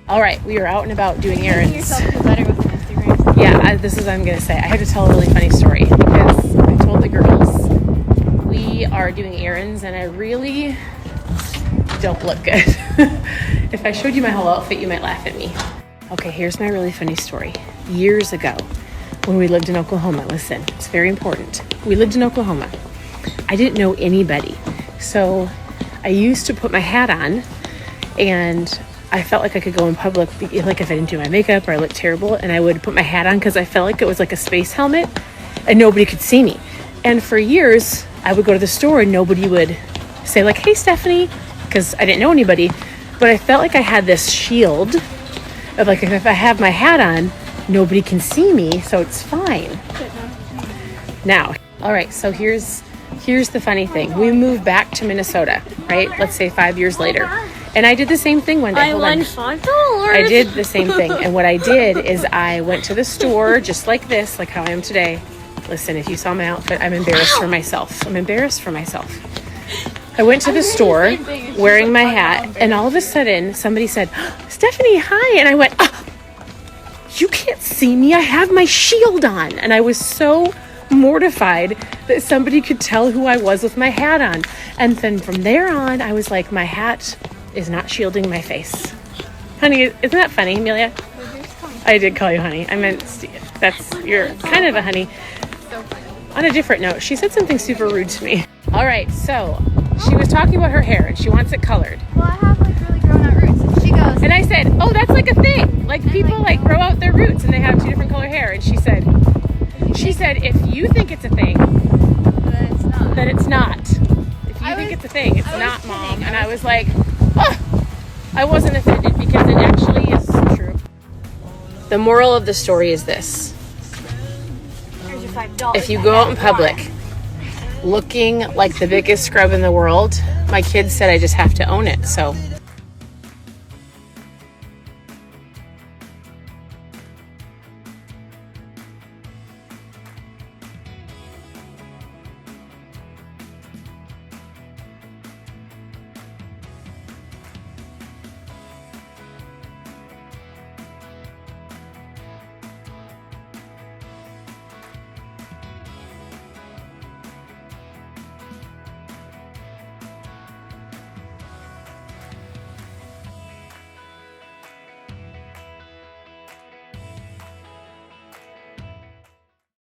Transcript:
All right, we are out and about doing errands. Yourself feel better with an Instagram. Yeah, this is what I'm going to say. I had to tell a really funny story because I told the girls we are doing errands and I really don't look good. If I showed you my whole outfit, you might laugh at me. Okay, here's my really funny story. Years ago, when we lived in Oklahoma, listen, it's very important. We lived in Oklahoma. I didn't know anybody. So I used to put my hat on and I felt like I could go in public, like if I didn't do my makeup or I looked terrible, and I would put my hat on because I felt like it was like a space helmet and nobody could see me. And for years, I would go to the store and nobody would say like, hey, Stephanie, because I didn't know anybody. But I felt like I had this shield of like, if I have my hat on, nobody can see me, so it's fine. Now, all right, so here's the funny thing. We moved back to Minnesota, right? Let's say 5 years later. And I did the same thing one day. Hold on. I did the same thing. And what I did is I went to the store just like this, like how I am today. Listen, if you saw my outfit, I'm embarrassed for myself. I went to the store wearing my hat, and all of a sudden somebody said, Stephanie, hi. And I went, you can't see me. I have my shield on. And I was so mortified that somebody could tell who I was with my hat on. And then from there on, I was like, my hat is not shielding my face. Honey, isn't that funny, Amelia? I did call you honey. I meant, you're kind of a honey. So funny. On a different note, she said something super rude to me. All right, so she was talking about her hair and she wants it colored. Well, I have like really grown out roots. And she goes, And I said, oh, that's like a thing. Like people like grow out their roots and they have 2 different color hair. And she said, if you think it's a thing, then it's not. then it's not. If you think it's a thing, it's not, Mom. And I was like, I wasn't offended because it actually is true. The moral of the story is this. Here's your $5. If you go out in public looking like the biggest scrub in the world, my kids said I just have to own it. So